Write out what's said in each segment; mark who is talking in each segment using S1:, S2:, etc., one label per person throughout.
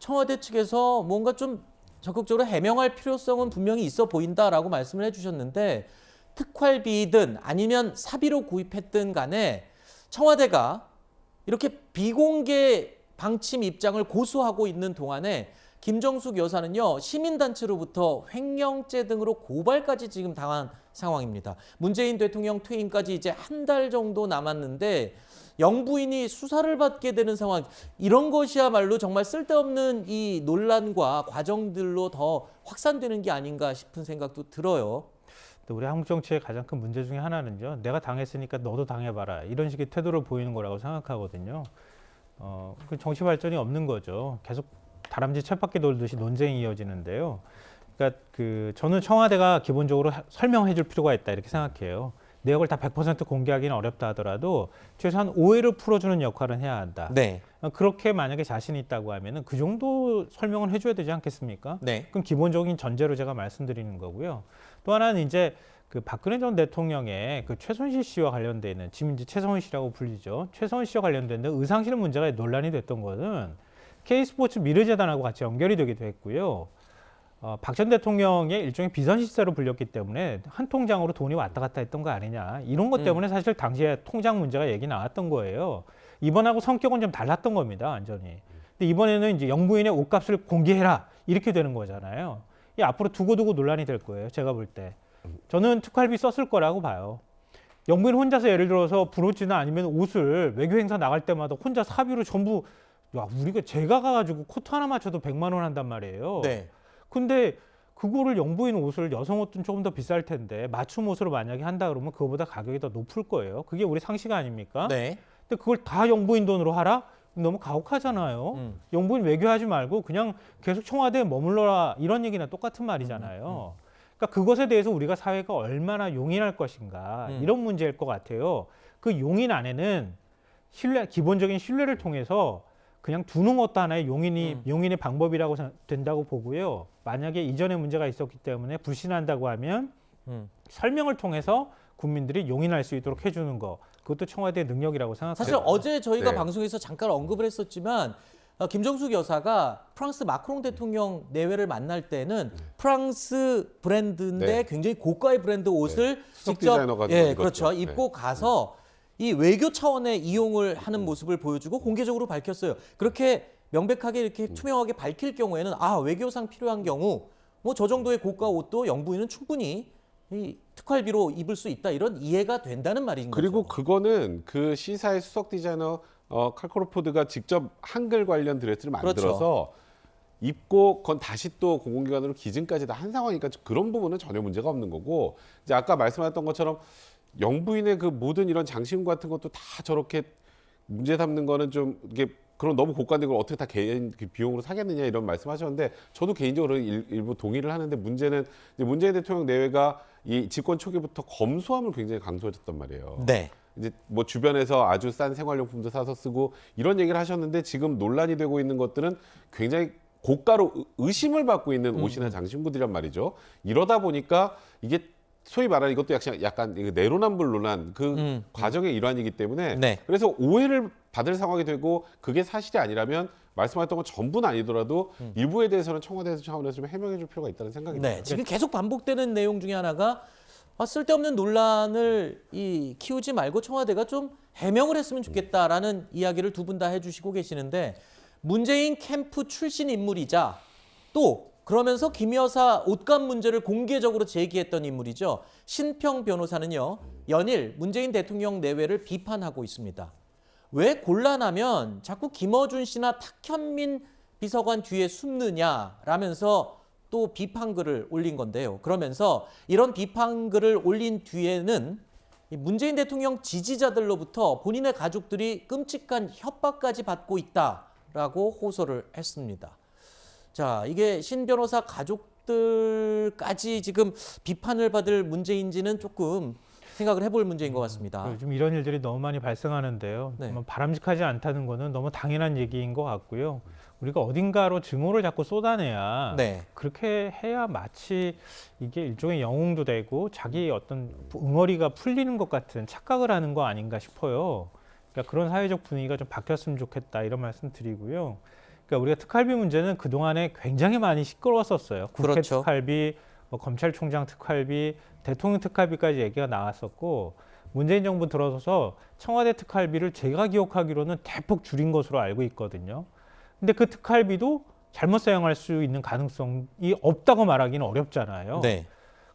S1: 청와대 측에서 뭔가 좀 적극적으로 해명할 필요성은 분명히 있어 보인다라고 말씀을 해주셨는데 특활비든 아니면 사비로 구입했든 간에 청와대가 이렇게 비공개 방침 입장을 고수하고 있는 동안에 김정숙 여사는요 시민단체로부터 횡령죄 등으로 고발까지 지금 당한 상황입니다. 문재인 대통령 퇴임까지 이제 한 달 정도 남았는데 영부인이 수사를 받게 되는 상황, 이런 것이야말로 정말 쓸데없는 이 논란과 과정들로 더 확산되는 게 아닌가 싶은 생각도 들어요.
S2: 우리 한국 정치의 가장 큰 문제 중에 하나는요. 내가 당했으니까 너도 당해봐라. 이런 식의 태도를 보이는 거라고 생각하거든요. 그 정치 발전이 없는 거죠. 계속 다람쥐 쳇바퀴 돌듯이 논쟁이 이어지는데요. 그러니까 저는 청와대가 기본적으로 설명해 줄 필요가 있다 이렇게 생각해요. 내역을 다 100% 공개하기는 어렵다 하더라도 최소한 오해를 풀어주는 역할은 해야 한다.
S1: 네.
S2: 그렇게 만약에 자신이 있다고 하면은 그 정도 설명을 해줘야 되지 않겠습니까?
S1: 네.
S2: 그럼 기본적인 전제로 제가 말씀드리는 거고요. 또 하나는 이제 박근혜 전 대통령의 최순실 씨와 관련돼 있는, 지금 이제 최성훈 씨라고 불리죠. 최성훈 씨와 관련된 의상실 문제가 논란이 됐던 것은 K스포츠 미르재단하고 같이 연결이 되기도 했고요. 박 전 대통령의 일종의 비선실세로 불렸기 때문에 한 통장으로 돈이 왔다 갔다 했던 거 아니냐. 이런 것 때문에 사실 당시에 통장 문제가 얘기 나왔던 거예요. 이번하고 성격은 좀 달랐던 겁니다, 완전히. 근데 이번에는 이제 영부인의 옷값을 공개해라. 이렇게 되는 거잖아요. 이 앞으로 두고두고 논란이 될 거예요, 제가 볼 때. 저는 특활비 썼을 거라고 봐요. 영부인 혼자서 예를 들어서 브로치나 아니면 옷을 외교 행사 나갈 때마다 혼자 사비로 전부, 우리가 제가 가가지고 코트 하나 맞춰도 100만 원 한단 말이에요.
S1: 네.
S2: 근데 그거를 영부인 옷을, 여성 옷은 조금 더 비쌀 텐데 맞춤 옷으로 만약에 한다 그러면 그거보다 가격이 더 높을 거예요. 그게 우리 상식 아닙니까?
S1: 네.
S2: 근데 그걸 다 영부인 돈으로 하라? 너무 가혹하잖아요. 영부인 외교하지 말고 그냥 계속 청와대에 머물러라, 이런 얘기나 똑같은 말이잖아요. 그러니까 그것에 대해서 우리가 사회가 얼마나 용인할 것인가, 이런 문제일 것 같아요. 그 용인 안에는 기본적인 신뢰를 통해서 그냥 두는 것도 하나의 용인의 방법이라고 된다고 보고요. 만약에 이전에 문제가 있었기 때문에 불신한다고 하면 설명을 통해서 국민들이 용인할 수 있도록 해주는 거, 그것도 청와대의 능력이라고 생각합니다.
S1: 사실 어제 저희가 방송에서 잠깐 언급을 했었지만 김정숙 여사가 프랑스 마크롱 대통령 내외를 만날 때는 프랑스 브랜드인데 굉장히 고가의 브랜드 옷을 직접 그렇죠. 입고 가서 이 외교 차원의 이용을 하는 모습을 보여주고 공개적으로 밝혔어요. 그렇게 명백하게 이렇게 투명하게 밝힐 경우에는 외교상 필요한 경우 뭐 저 정도의 고가 옷도 영부인은 충분히 이 특활비로 입을 수 있다, 이런 이해가 된다는 말인 거죠.
S3: 그리고 그거는 그 시사의 수석 디자이너 칼코르포드가 직접 한글 관련 드레스를 만들어서 입고 그건 다시 또 공공기관으로 기증까지 다 한 상황이니까 그런 부분은 전혀 문제가 없는 거고, 이제 아까 말씀하셨던 것처럼 영부인의 그 모든 이런 장신 같은 것도 다 저렇게 문제 삼는 거는 좀 이게 그럼 너무 고가된 걸 어떻게 다 개인 비용으로 사겠느냐, 이런 말씀하셨는데 저도 개인적으로 일부 동의를 하는데, 문제는 이제 문재인 대통령 내외가 이 집권 초기부터 검소함을 굉장히 강조했단 말이에요.
S1: 네.
S3: 이제 뭐 주변에서 아주 싼 생활용품도 사서 쓰고 이런 얘기를 하셨는데, 지금 논란이 되고 있는 것들은 굉장히 고가로 의심을 받고 있는 옷이나 장신구들이란 말이죠. 이러다 보니까 이게 소위 말하는 이것도 약간 내로남불 논란 과정의 일환이기 때문에 그래서 오해를 받을 상황이 되고, 그게 사실이 아니라면 말씀하셨던 건 전부는 아니더라도 일부에 대해서는 청와대 차원에서 좀 해명해 줄 필요가 있다는 생각이 듭니다.
S1: 지금 계속 반복되는 내용 중에 하나가 쓸데없는 논란을 키우지 말고 청와대가 좀 해명을 했으면 좋겠다라는 이야기를 두 분 다 해주시고 계시는데, 문재인 캠프 출신 인물이자 또 그러면서 김 여사 옷값 문제를 공개적으로 제기했던 인물이죠. 신평 변호사는요, 연일 문재인 대통령 내외를 비판하고 있습니다. 왜 곤란하면 자꾸 김어준 씨나 탁현민 비서관 뒤에 숨느냐라면서 또 비판글을 올린 건데요. 그러면서 이런 비판글을 올린 뒤에는 문재인 대통령 지지자들로부터 본인의 가족들이 끔찍한 협박까지 받고 있다라고 호소를 했습니다. 자, 이게 신 변호사 가족들까지 지금 비판을 받을 문제인지는 조금 생각을 해볼 문제인 것 같습니다.
S2: 요즘 이런 일들이 너무 많이 발생하는데요. 바람직하지 않다는 거는 너무 당연한 얘기인 것 같고요. 우리가 어딘가로 증오를 자꾸 쏟아내야 그렇게 해야 마치 이게 일종의 영웅도 되고 자기 어떤 응어리가 풀리는 것 같은 착각을 하는 거 아닌가 싶어요. 그러니까 그런 사회적 분위기가 좀 바뀌었으면 좋겠다, 이런 말씀 드리고요. 그러니까 우리가 특활비 문제는 그동안에 굉장히 많이 시끄러웠었어요. 국회
S1: 그렇죠.
S2: 특활비, 뭐 검찰총장 특활비, 대통령 특활비까지 얘기가 나왔었고 문재인 정부 들어서서 청와대 특활비를 제가 기억하기로는 대폭 줄인 것으로 알고 있거든요. 근데 그 특활비도 잘못 사용할 수 있는 가능성이 없다고 말하기는 어렵잖아요.
S1: 네.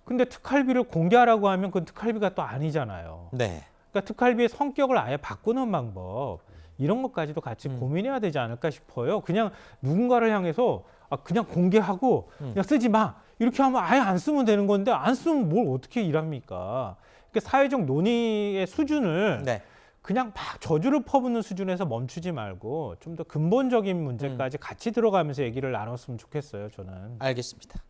S2: 근데 특활비를 공개하라고 하면 그건 특활비가 또 아니잖아요.
S1: 네.
S2: 그러니까 특활비의 성격을 아예 바꾸는 방법 이런 것까지도 같이 고민해야 되지 않을까 싶어요. 그냥 누군가를 향해서 그냥 공개하고 그냥 쓰지 마 이렇게 하면 아예 안 쓰면 되는 건데 안 쓰면 뭘 어떻게 일합니까? 그러니까 사회적 논의의 수준을
S1: 네.
S2: 그냥 막 저주를 퍼붓는 수준에서 멈추지 말고 좀 더 근본적인 문제까지 같이 들어가면서 얘기를 나눴으면 좋겠어요. 저는.
S1: 알겠습니다.